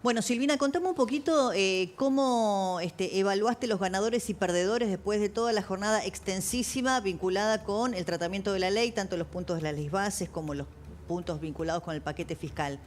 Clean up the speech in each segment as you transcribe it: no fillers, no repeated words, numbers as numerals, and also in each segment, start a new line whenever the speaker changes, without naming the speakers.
Bueno, Silvina, contame un poquito cómo evaluaste los ganadores y perdedores después de toda la jornada extensísima vinculada con el tratamiento de la ley, tanto los puntos de las leyes bases como los puntos vinculados con el paquete fiscal.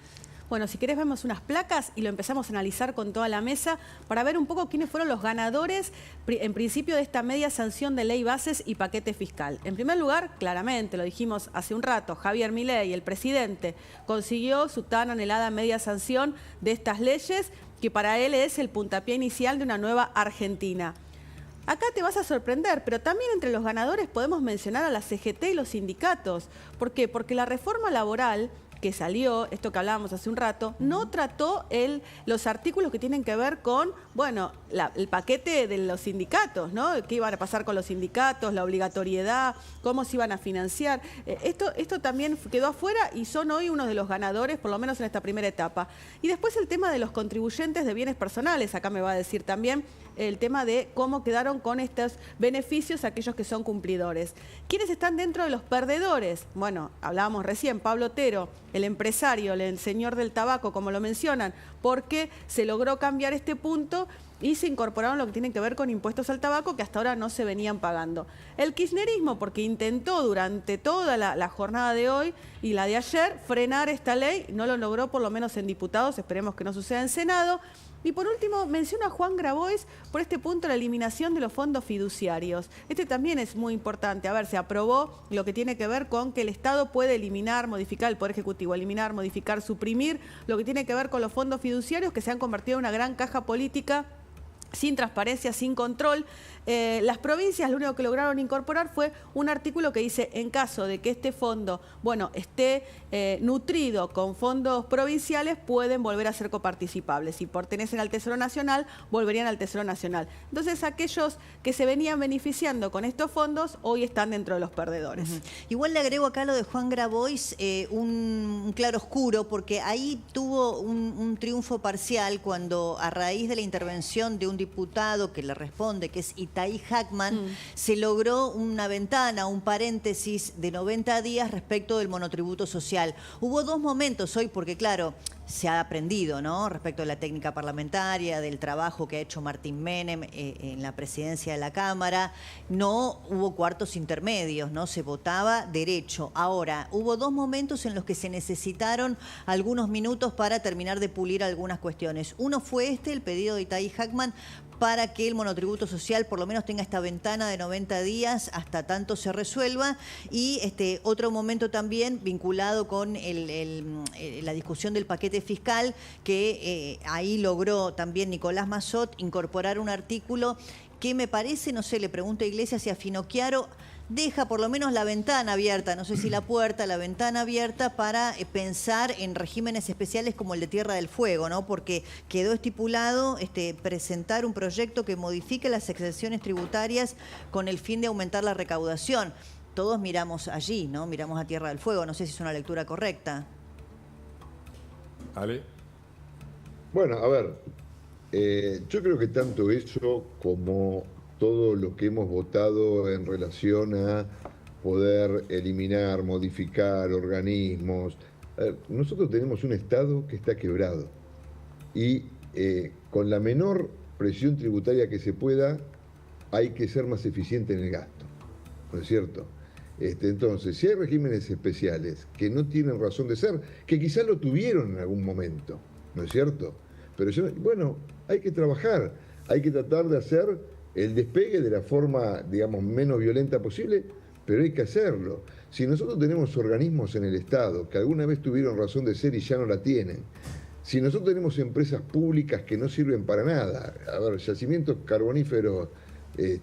Bueno, si querés vemos unas placas y lo empezamos a analizar con toda la mesa para ver un poco quiénes fueron los ganadores en principio de esta media sanción de ley bases y paquete fiscal. En primer lugar, claramente, lo dijimos hace un rato, Javier Milei, el presidente, consiguió su tan anhelada media sanción de estas leyes que para él es el puntapié inicial de una nueva Argentina. Acá te vas a sorprender, pero también entre los ganadores podemos mencionar a la CGT y los sindicatos. ¿Por qué? Porque la reforma laboral que salió, esto que hablábamos hace un rato, no trató los artículos que tienen que ver con, bueno, el paquete de los sindicatos, ¿no? ¿Qué iban a pasar con los sindicatos, la obligatoriedad, cómo se iban a financiar? Esto también quedó afuera y son hoy uno de los ganadores, por lo menos en esta primera etapa. Y después el tema de los contribuyentes de bienes personales, acá me va a decir también el tema de cómo quedaron con estos beneficios aquellos que son cumplidores. ¿Quiénes están dentro de los perdedores? Bueno, hablábamos recién, Pablo Otero, el empresario, el señor del tabaco, como lo mencionan, porque se logró cambiar este punto y se incorporaron lo que tiene que ver con impuestos al tabaco que hasta ahora no se venían pagando. El kirchnerismo, porque intentó durante toda la jornada de hoy y la de ayer frenar esta ley, no lo logró por lo menos en diputados, esperemos que no suceda en Senado. Y por último, menciona a Juan Grabois por este punto la eliminación de los fondos fiduciarios. Este también es muy importante. A ver, se aprobó lo que tiene que ver con que el Estado puede eliminar, modificar, el Poder Ejecutivo, eliminar, modificar, suprimir, lo que tiene que ver con los fondos fiduciarios que se han convertido en una gran caja política sin transparencia, sin control. Las provincias lo único que lograron incorporar fue un artículo que dice, en caso de que este fondo, bueno, esté nutrido con fondos provinciales, pueden volver a ser coparticipables. Si pertenecen al Tesoro Nacional, volverían al Tesoro Nacional. Entonces, aquellos que se venían beneficiando con estos fondos, hoy están dentro de los perdedores.
Igual le agrego acá lo de Juan Grabois, un claroscuro, porque ahí tuvo un triunfo parcial cuando, a raíz de la intervención de un diputado que le responde, que es Itay Hackman, se logró una ventana, un paréntesis de 90 días respecto del monotributo social. Hubo dos momentos hoy, porque claro, se ha aprendido, ¿no? Respecto de la técnica parlamentaria, del trabajo que ha hecho Martín Menem en la presidencia de la Cámara. No hubo cuartos intermedios, ¿no? Se votaba derecho. Ahora, hubo dos momentos en los que se necesitaron algunos minutos para terminar de pulir algunas cuestiones. Uno fue el pedido de Itay Hackman para que el monotributo social por lo menos tenga esta ventana de 90 días hasta tanto se resuelva. Y otro momento también vinculado con la discusión del paquete fiscal, que ahí logró también Nicolás Massot incorporar un artículo que me parece, no sé, le pregunto a Iglesias y a Finocchiaro, deja por lo menos la ventana abierta, no sé si la puerta, la ventana abierta para pensar en regímenes especiales como el de Tierra del Fuego, ¿no? Porque quedó estipulado presentar un proyecto que modifique las exenciones tributarias con el fin de aumentar la recaudación. Todos miramos allí, ¿no? Miramos a Tierra del Fuego, no sé si es una lectura correcta.
Ale.
Bueno, a ver, yo creo que tanto eso como todo lo que hemos votado en relación a poder eliminar, modificar organismos. Nosotros tenemos un Estado que está quebrado y con la menor presión tributaria que se pueda hay que ser más eficiente en el gasto, ¿no es cierto? Entonces, si hay regímenes especiales que no tienen razón de ser, que quizás lo tuvieron en algún momento, ¿no es cierto? Pero bueno, hay que trabajar, hay que tratar de hacer el despegue de la forma, digamos, menos violenta posible, pero hay que hacerlo. Si nosotros tenemos organismos en el Estado que alguna vez tuvieron razón de ser y ya no la tienen, si nosotros tenemos empresas públicas que no sirven para nada, a ver, yacimientos carboníferos, el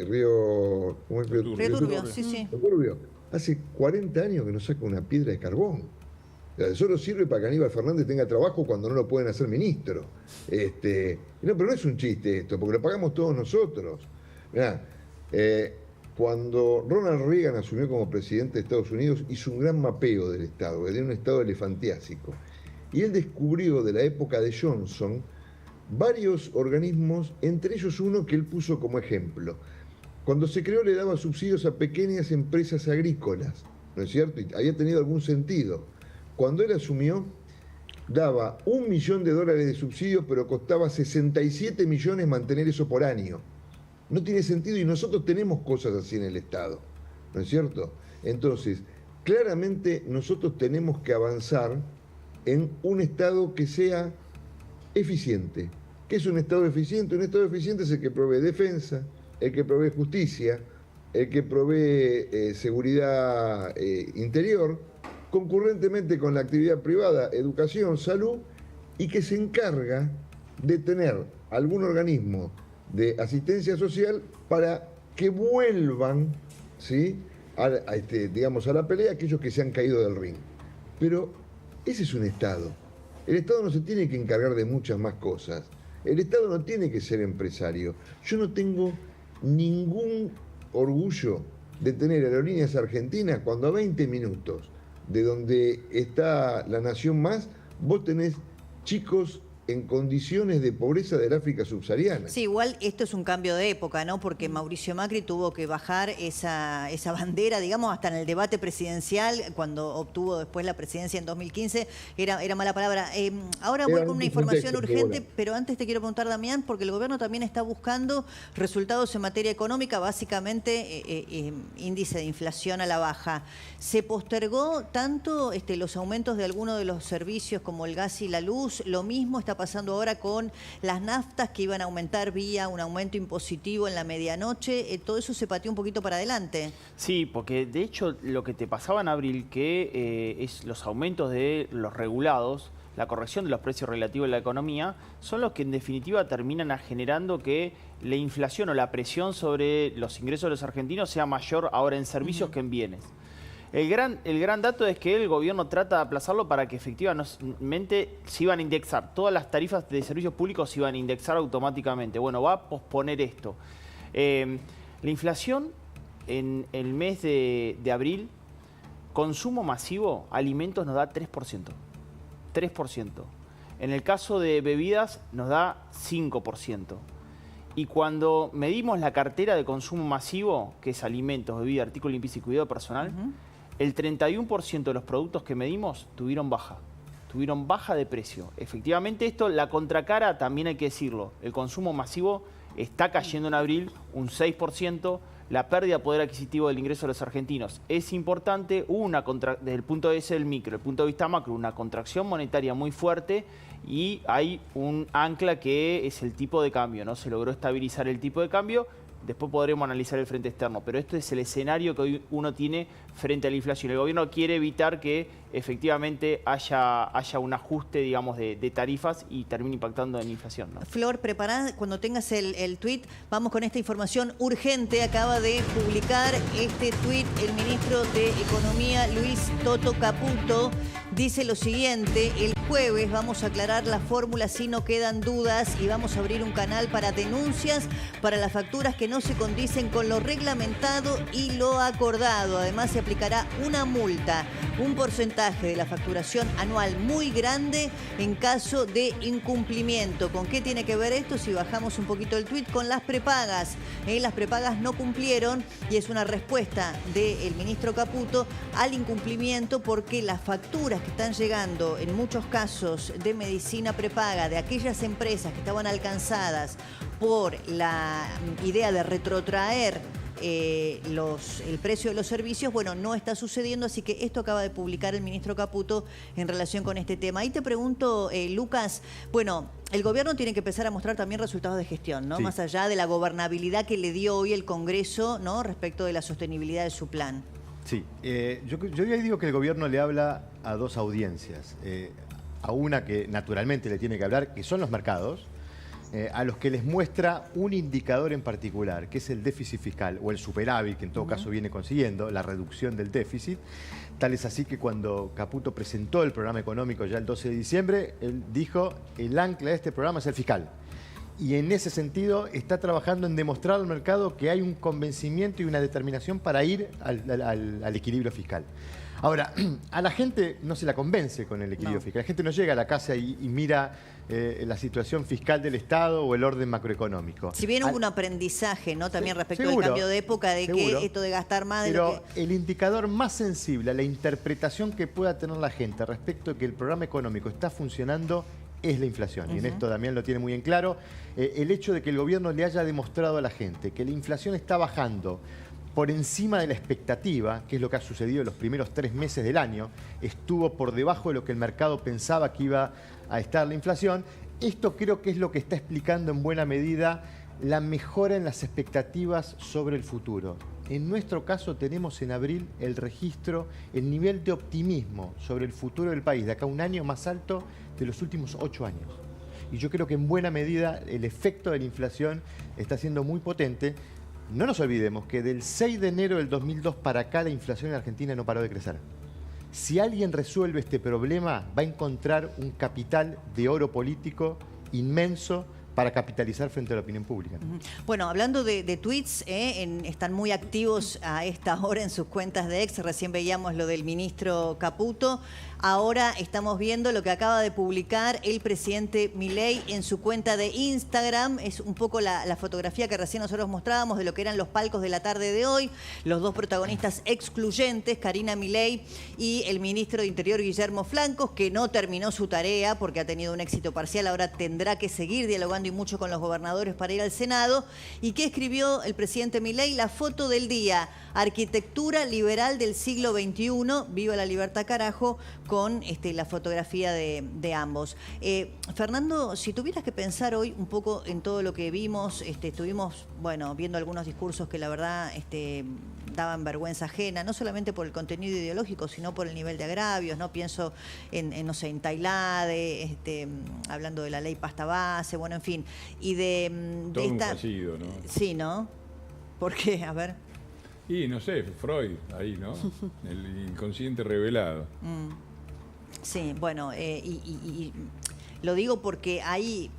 río ¿cómo es?
Río Turbio, sí, sí.
Río Turbio, hace 40 años que no saca una piedra de carbón. Solo sirve para que Aníbal Fernández tenga trabajo cuando no lo pueden hacer ministro. No, pero no es un chiste esto, porque lo pagamos todos nosotros. Mirá, cuando Ronald Reagan asumió como presidente de Estados Unidos, hizo un gran mapeo del Estado, que tenía un Estado elefantiásico. Y él descubrió de la época de Johnson varios organismos, entre ellos uno que él puso como ejemplo. Cuando se creó le daba subsidios a pequeñas empresas agrícolas, ¿no es cierto? Y había tenido algún sentido. Cuando él asumió, daba $1 millón de subsidios, pero costaba 67 millones mantener eso por año. No tiene sentido y nosotros tenemos cosas así en el Estado, ¿no es cierto? Entonces, claramente nosotros tenemos que avanzar en un Estado que sea eficiente. ¿Qué es un Estado eficiente? Un Estado eficiente es el que provee defensa, el que provee justicia, el que provee seguridad interior, concurrentemente con la actividad privada, educación, salud, y que se encarga de tener algún organismo de asistencia social para que vuelvan, ¿sí?, digamos, a la pelea aquellos que se han caído del ring. Pero ese es un Estado. El Estado no se tiene que encargar de muchas más cosas. El Estado no tiene que ser empresario. Yo no tengo ningún orgullo de tener aerolíneas argentinas cuando a 20 minutos de donde está la Nación Más, vos tenés chicos en condiciones de pobreza del África subsahariana.
Sí, igual esto es un cambio de época, ¿no? Porque Mauricio Macri tuvo que bajar esa bandera, digamos, hasta en el debate presidencial, cuando obtuvo después la presidencia en 2015, era mala palabra. Ahora voy con una información urgente, pero antes te quiero preguntar, Damián, porque el gobierno también está buscando resultados en materia económica, básicamente índice de inflación a la baja. ¿Se postergó tanto los aumentos de algunos de los servicios como el gas y la luz? Lo mismo está pasando ahora con las naftas que iban a aumentar vía un aumento impositivo en la medianoche. Todo eso se pateó un poquito para adelante.
Sí, porque de hecho lo que te pasaba en abril, que es los aumentos de los regulados, la corrección de los precios relativos a la economía, son los que en definitiva terminan generando que la inflación o la presión sobre los ingresos de los argentinos sea mayor ahora en servicios que en bienes. El gran dato es que el gobierno trata de aplazarlo para que efectivamente se iban a indexar. Todas las tarifas de servicios públicos se iban a indexar automáticamente. Bueno, va a posponer esto. La inflación en el mes de abril, consumo masivo, alimentos nos da 3%. 3%. En el caso de bebidas nos da 5%. Y cuando medimos la cartera de consumo masivo, que es alimentos, bebidas, artículos limpieza y cuidado personal, el 31% de los productos que medimos tuvieron baja de precio. Efectivamente esto, la contracara, también hay que decirlo, el consumo masivo está cayendo en abril un 6%, la pérdida de poder adquisitivo del ingreso de los argentinos es importante, hubo desde el punto de vista del micro, el punto de vista macro, una contracción monetaria muy fuerte y hay un ancla que es el tipo de cambio, ¿no? Se logró estabilizar el tipo de cambio. Después podremos analizar el frente externo, pero este es el escenario que hoy uno tiene frente a la inflación. El gobierno quiere evitar que efectivamente haya un ajuste, digamos, de tarifas y termine impactando en la inflación, ¿no?
Flor, preparada, cuando tengas el tuit, vamos con esta información urgente. Acaba de publicar este tuit el ministro de Economía, Luis Toto Caputo. Dice lo siguiente: el jueves vamos a aclarar la fórmula si no quedan dudas y vamos a abrir un canal para denuncias para las facturas que no se condicen con lo reglamentado y lo acordado. Además, se aplicará una multa, un porcentaje de la facturación anual muy grande en caso de incumplimiento. ¿Con qué tiene que ver esto? Si bajamos un poquito el tuit, con las prepagas. Las prepagas no cumplieron y es una respuesta del ministro Caputo al incumplimiento, porque las facturas que están llegando en muchos casos de medicina prepaga de aquellas empresas que estaban alcanzadas por la idea de retrotraer el precio de los servicios, bueno, no está sucediendo, así que esto acaba de publicar el ministro Caputo en relación con este tema. Ahí te pregunto, Lucas, bueno, el gobierno tiene que empezar a mostrar también resultados de gestión, ¿no? Sí. Más allá de la gobernabilidad que le dio hoy el Congreso, ¿no?, respecto de la sostenibilidad de su plan.
Sí, yo ya digo que el gobierno le habla a dos audiencias, a una que naturalmente le tiene que hablar, que son los mercados, a los que les muestra un indicador en particular, que es el déficit fiscal o el superávit, que en todo caso viene consiguiendo, la reducción del déficit. Tal es así que cuando Caputo presentó el programa económico ya el 12 de diciembre, él dijo, el ancla de este programa es el fiscal. y en ese sentido está trabajando en demostrar al mercado que hay un convencimiento y una determinación para ir al equilibrio fiscal. Ahora, a la gente no se la convence con el equilibrio fiscal. La gente no llega a la casa y mira la situación fiscal del Estado o el orden macroeconómico.
Si bien hubo un aprendizaje, ¿no? También respecto del
seguro,
cambio de época, de
seguro,
que esto de gastar más de
pero
lo que...
el indicador más sensible a la interpretación que pueda tener la gente respecto de que el programa económico está funcionando es la inflación. Y en esto Damián lo tiene muy en claro. El hecho de que el gobierno le haya demostrado a la gente que la inflación está bajando por encima de la expectativa, que es lo que ha sucedido en los primeros 3 meses del año, estuvo por debajo de lo que el mercado pensaba que iba a estar la inflación. Esto creo que es lo que está explicando en buena medida la mejora en las expectativas sobre el futuro. En nuestro caso tenemos en abril el registro, el nivel de optimismo sobre el futuro del país de acá a un año más alto de los últimos 8 años. Y yo creo que en buena medida el efecto de la inflación está siendo muy potente. No nos olvidemos que del 6 de enero del 2002 para acá la inflación en Argentina no paró de crecer. Si alguien resuelve este problema, va a encontrar un capital de oro político inmenso para capitalizar frente a la opinión pública.
Bueno, hablando de tweets, están muy activos a esta hora en sus cuentas de ex. Recién veíamos lo del ministro Caputo. Ahora estamos viendo lo que acaba de publicar el presidente Milei en su cuenta de Instagram. Es un poco la fotografía que recién nosotros mostrábamos de lo que eran los palcos de la tarde de hoy. Los dos protagonistas excluyentes, Karina Milei y el ministro de Interior, Guillermo Flancos, que no terminó su tarea porque ha tenido un éxito parcial. Ahora tendrá que seguir dialogando y mucho con los gobernadores para ir al Senado. ¿Y qué escribió el presidente Milei? La foto del día: arquitectura liberal del siglo XXI, viva la libertad carajo, con la fotografía de ambos. Fernando, si tuvieras que pensar hoy un poco en todo lo que vimos, estuvimos, bueno, viendo algunos discursos que la verdad daban vergüenza ajena, no solamente por el contenido ideológico, sino por el nivel de agravios, ¿no? Pienso no sé, en Tailade, hablando de la ley pasta base, bueno, en fin. Y de
todo
esta...
un fallido, ¿no?
Sí, ¿no? ¿Por qué? A ver.
Y no sé, Freud, ahí, ¿no? El inconsciente revelado.
Sí, bueno, y lo digo porque hay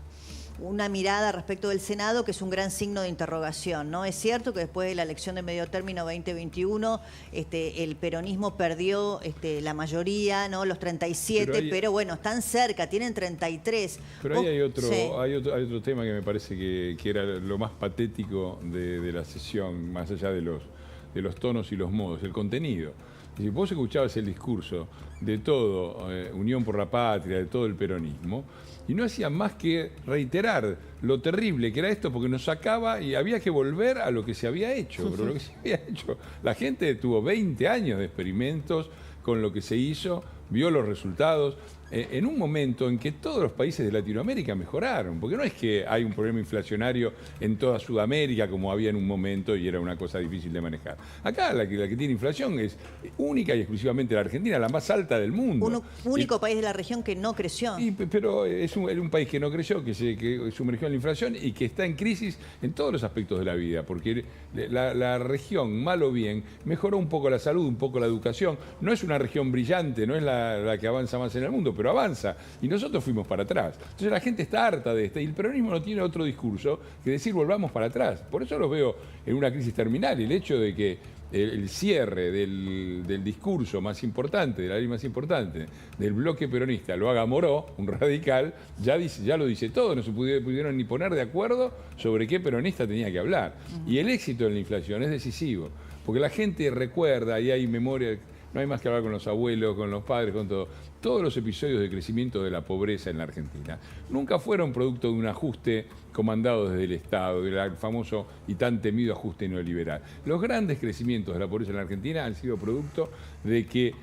una mirada respecto del Senado que es un gran signo de interrogación, ¿no? Es cierto que después de la elección de medio término 2021, el peronismo perdió la mayoría, ¿no? Los 37, pero bueno, están cerca, tienen 33.
Pero ahí hay otro,
sí.
hay otro tema que me parece que era lo más patético de la sesión, más allá de los tonos y los modos, el contenido. Si vos escuchabas el discurso de todo, Unión por la Patria, de todo el peronismo, y no hacían más que reiterar lo terrible que era esto, porque nos sacaba y había que volver a lo que se había hecho. Pero lo que se había hecho, la gente tuvo 20 años de experimentos con lo que se hizo, vio los resultados, en un momento en que todos los países de Latinoamérica mejoraron, porque no es que hay un problema inflacionario en toda Sudamérica como había en un momento y era una cosa difícil de manejar. Acá la que tiene inflación es única y exclusivamente la Argentina, la más alta del mundo.
Único país de la región que no creció.
Pero es un país que no creció, que sumergió en la inflación y que está en crisis en todos los aspectos de la vida, porque la región, mal o bien, mejoró un poco la salud, un poco la educación. No es una región brillante, no es la que avanza más en el mundo, pero avanza. Y nosotros fuimos para atrás. Entonces la gente está harta de y el peronismo no tiene otro discurso que decir volvamos para atrás. Por eso los veo en una crisis terminal. El hecho de que el cierre del discurso más importante, de la ley más importante, del bloque peronista, lo haga Moró, un radical, ya lo dice todo. No se pudieron ni poner de acuerdo sobre qué peronista tenía que hablar. Y el éxito de la inflación es decisivo, porque la gente recuerda, y hay memoria. No hay más que hablar con los abuelos, con los padres, con todo. Todos los episodios de crecimiento de la pobreza en la Argentina nunca fueron producto de un ajuste comandado desde el Estado, del famoso y tan temido ajuste neoliberal. Los grandes crecimientos de la pobreza en la Argentina han sido producto de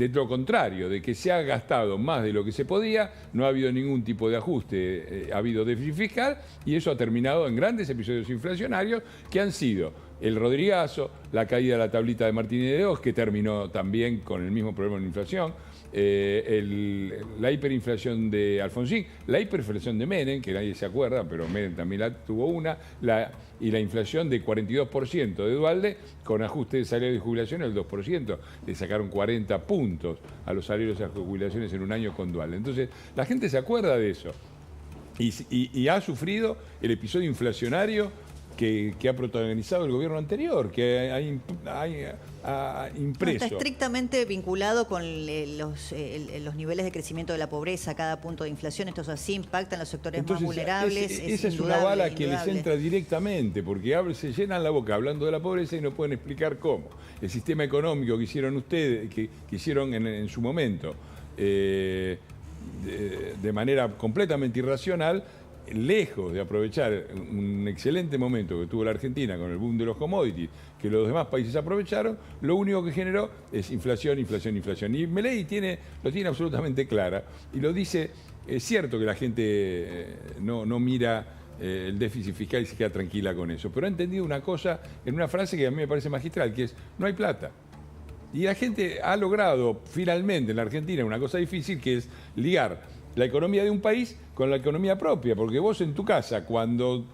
lo contrario, de que se ha gastado más de lo que se podía, no ha habido ningún tipo de ajuste, ha habido déficit fiscal y eso ha terminado en grandes episodios inflacionarios que han sido el Rodrigazo, la caída de la tablita de Martínez de Oz, que terminó también con el mismo problema de la inflación, la hiperinflación de Alfonsín, la hiperinflación de Menem, que nadie se acuerda, pero Menem también tuvo una, y la inflación de 42% de Duhalde, con ajuste de salario de jubilación del 2%. Le sacaron 40 puntos a los salarios de jubilaciones en un año con Duhalde. Entonces, la gente se acuerda de eso. y ha sufrido el episodio inflacionario que ha protagonizado el gobierno anterior, que ha impreso.
Está estrictamente vinculado con los niveles de crecimiento de la pobreza, cada punto de inflación. Esto así impacta en los sectores más vulnerables.
Esa es una bala que les entra directamente, porque se llenan la boca hablando de la pobreza y no pueden explicar cómo. El sistema económico que hicieron ustedes, que hicieron en su momento, de manera completamente irracional, lejos de aprovechar un excelente momento que tuvo la Argentina con el boom de los commodities, que los demás países aprovecharon, lo único que generó es inflación, inflación, inflación. Y Milei lo tiene absolutamente clara y lo dice. Es cierto que la gente no mira el déficit fiscal y se queda tranquila con eso, pero ha entendido una cosa en una frase que a mí me parece magistral, que es: no hay plata. Y la gente ha logrado finalmente en la Argentina una cosa difícil, que es ligar la economía de un país con la economía propia, porque vos en tu casa, cuando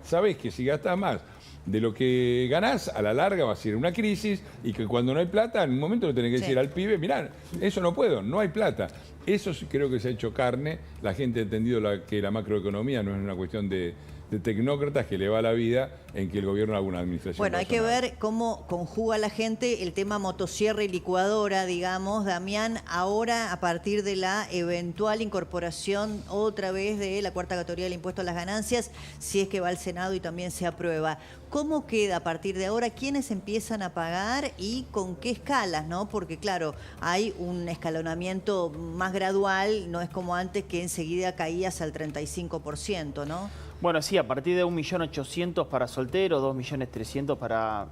sabés que si gastás más de lo que ganás, a la larga va a ser una crisis, y que cuando no hay plata, en un momento le tenés que decir al pibe: mirá, eso no puedo, no hay plata. Eso sí creo que se ha hecho carne. La gente ha entendido que la macroeconomía no es una cuestión de tecnócratas que le va la vida en que el gobierno haga una administración.
Bueno, hay que
razonable.
ver cómo conjuga la gente el tema motosierra y licuadora, digamos, Damián, ahora a partir de la eventual incorporación otra vez de la cuarta categoría del impuesto a las ganancias, si es que va al Senado y también se aprueba. ¿Cómo queda a partir de ahora? ¿Quiénes empiezan a pagar y con qué escalas, no? Porque claro, hay un escalonamiento más gradual, no es como antes que enseguida caías al 35%, ¿no?
Bueno, sí, a partir de 1.800.000 para soltero, 2.300.000 para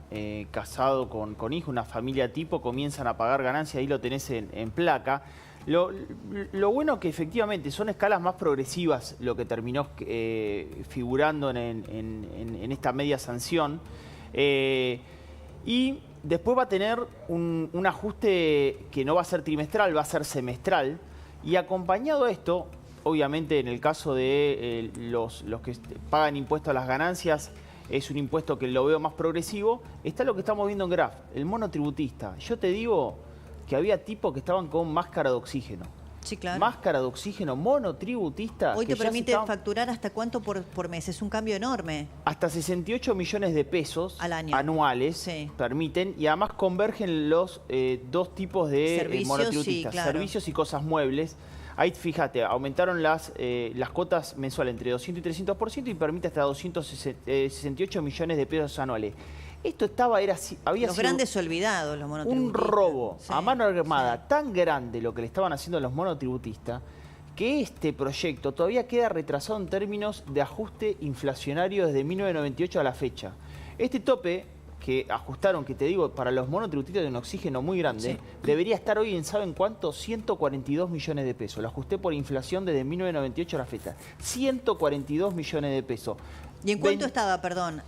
casado con hijo, una familia tipo, comienzan a pagar ganancias, ahí lo tenés en placa. Lo bueno que efectivamente son escalas más progresivas lo que terminó figurando en esta media sanción. Y después va a tener un ajuste que no va a ser trimestral, va a ser semestral. Y acompañado a esto, obviamente en el caso de los que pagan impuesto a las ganancias, es un impuesto que lo veo más progresivo, está lo que estamos viendo en Graf, el monotributista. Yo te digo que había tipos que estaban con máscara de oxígeno.
Sí, claro.
Máscara de oxígeno, monotributista.
Hoy te
que
permite facturar hasta cuánto por mes, es un cambio enorme.
Hasta 68 millones de pesos
al año,
anuales
sí,
permiten, y además convergen los dos tipos de
servicios,
monotributistas,
sí, claro,
servicios y cosas muebles. Ahí, fíjate, aumentaron las cuotas mensuales entre 200 y 300% y permite hasta 268 millones de pesos anuales. Esto había
los
sido
grandes olvidados, los monotributistas.
un robo
Sí,
a mano armada
sí,
tan grande lo que le estaban haciendo a los monotributistas, que este proyecto todavía queda retrasado en términos de ajuste inflacionario desde 1998 a la fecha. Este tope que ajustaron, que te digo, para los monotributistas de un oxígeno muy grande,
sí,
debería estar hoy en, ¿saben cuánto? 142 millones de pesos. Lo ajusté por inflación desde 1998 a la fecha. 142 millones de pesos.
¿Y en cuánto estaba, perdón?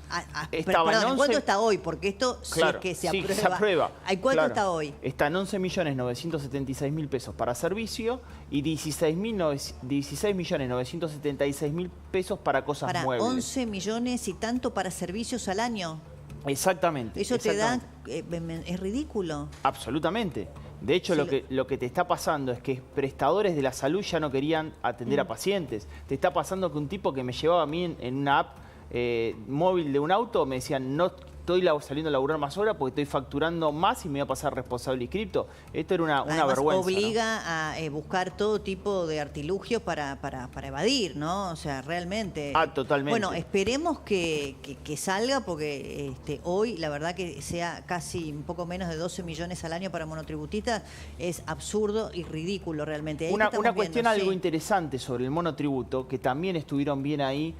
Estaba
¿En cuánto está hoy? Porque esto
claro,
sí es que
sí, se aprueba.
¿En cuánto
Claro.
está hoy?
Está en 11.976.000 pesos para servicio y 16.976.000 pesos para cosas
Para
muebles.
11 millones y tanto para servicios al año.
Exactamente.
Eso te da,
exactamente.
es ridículo.
Absolutamente. De hecho,
Sí,
lo que te está pasando es que prestadores de la salud ya no querían atender a pacientes. Te está pasando que un tipo que me llevaba a mí en una app móvil de un auto me decían: no estoy saliendo a laburar más horas porque estoy facturando más y me voy a pasar responsable y cripto. Esto era una
Además,
vergüenza.
obliga a buscar todo tipo de artilugios para evadir, ¿no? O sea, realmente.
Totalmente.
Bueno, esperemos que salga, porque hoy la verdad que sea casi un poco menos de 12 millones al año para monotributistas es absurdo y ridículo realmente. Ahí
Una
estamos
cuestión
viendo,
algo
sí.
interesante sobre el monotributo, que también estuvieron bien ahí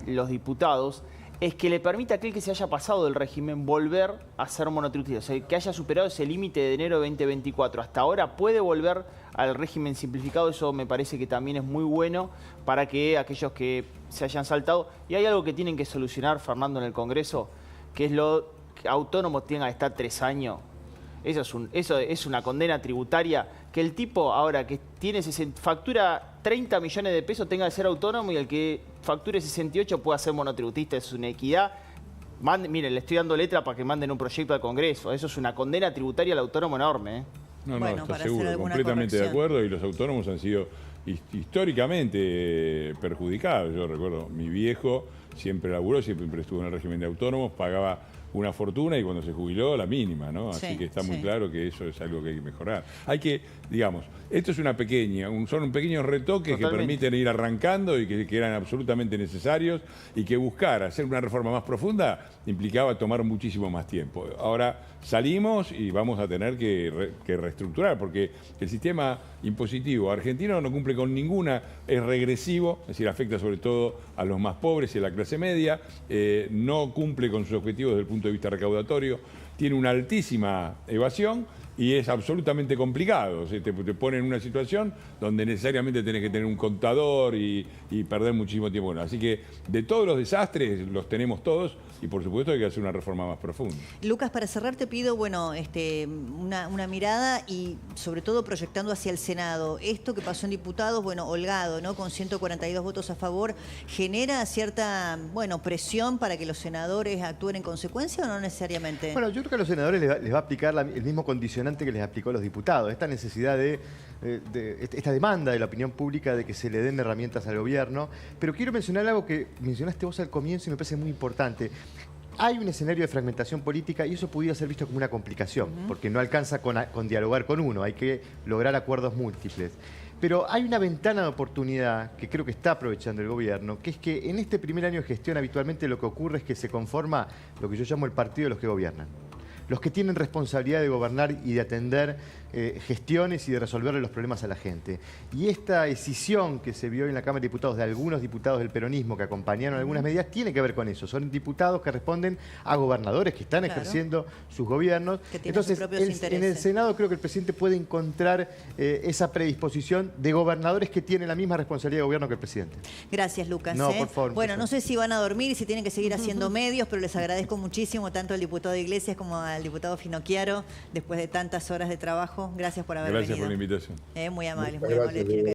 los diputados, es que le permite a aquel que se haya pasado del régimen volver a ser monotributista. O sea, que haya superado ese límite de enero de 2024. Hasta ahora puede volver al régimen simplificado. Eso me parece que también es muy bueno para que aquellos que se hayan saltado... Y hay algo que tienen que solucionar, Fernando, en el Congreso, que es lo que autónomos tengan que estar 3 años. Eso es una condena tributaria, que el tipo ahora que factura 30 millones de pesos tenga que ser autónomo y el que facture 68 pueda ser monotributista. Es una equidad. Miren, le estoy dando letra para que manden un proyecto al Congreso. Eso es una condena tributaria al autónomo enorme.
No,
Bueno,
está
para hacer
seguro,
alguna
completamente de
corrección.
acuerdo, y los autónomos han sido históricamente perjudicados. Yo recuerdo, mi viejo siempre laburó, siempre estuvo en el régimen de autónomos, pagaba una fortuna y cuando se jubiló la mínima, ¿no? Así
Sí,
que está muy
sí.
claro que eso es algo que hay que mejorar. Hay que, digamos, esto es una pequeña, son pequeños retoques que permiten ir arrancando y que eran absolutamente necesarios y que buscar hacer una reforma más profunda implicaba tomar muchísimo más tiempo. Ahora salimos y vamos a tener que reestructurar porque el sistema impositivo argentino no cumple con ninguna, es regresivo, es decir, afecta sobre todo a los más pobres y a la clase media, no cumple con sus objetivos desde el punto de vista recaudatorio, tiene una altísima evasión y es absolutamente complicado. O sea, te pone en una situación donde necesariamente tenés que tener un contador y perder muchísimo tiempo. Bueno, así que de todos los desastres los tenemos todos y por supuesto hay que hacer una reforma más profunda.
Lucas, para cerrar te pido, bueno, una mirada y sobre todo proyectando hacia el Senado. Esto que pasó en diputados, bueno, holgado, ¿no? Con 142 votos a favor, ¿genera cierta, bueno, presión para que los senadores actúen en consecuencia o no necesariamente?
Bueno, yo creo que a los senadores les va a aplicar el mismo condicionante que les aplicó a los diputados. Esta necesidad esta demanda de la opinión pública de que se le den herramientas al gobierno. Pero quiero mencionar algo que mencionaste vos al comienzo y me parece muy importante. Hay un escenario de fragmentación política y eso pudiera ser visto como una complicación, porque no alcanza con dialogar con uno, hay que lograr acuerdos múltiples. Pero hay una ventana de oportunidad que creo que está aprovechando el gobierno, que es que en este primer año de gestión habitualmente lo que ocurre es que se conforma lo que yo llamo el partido de los que gobiernan. Los que tienen responsabilidad de gobernar y de atender gestiones y de resolverle los problemas a la gente. Y esta escisión que se vio en la Cámara de Diputados de algunos diputados del peronismo que acompañaron algunas medidas tiene que ver con eso. Son diputados que responden a gobernadores que están ejerciendo sus gobiernos.
Que tienen
Entonces,
sus propios intereses.
en el Senado creo que el presidente puede encontrar esa predisposición de gobernadores que tienen la misma responsabilidad de gobierno que el presidente.
Gracias, Lucas.
No, por favor.
Bueno, no sé si van a dormir y si tienen que seguir haciendo medios, pero les agradezco muchísimo tanto al diputado Iglesias como al diputado Finocchiaro, después de tantas horas de trabajo. Gracias por haber
Gracias
venido.
por la invitación.
Muy amables,
Muchas
muy
gracias,
amables.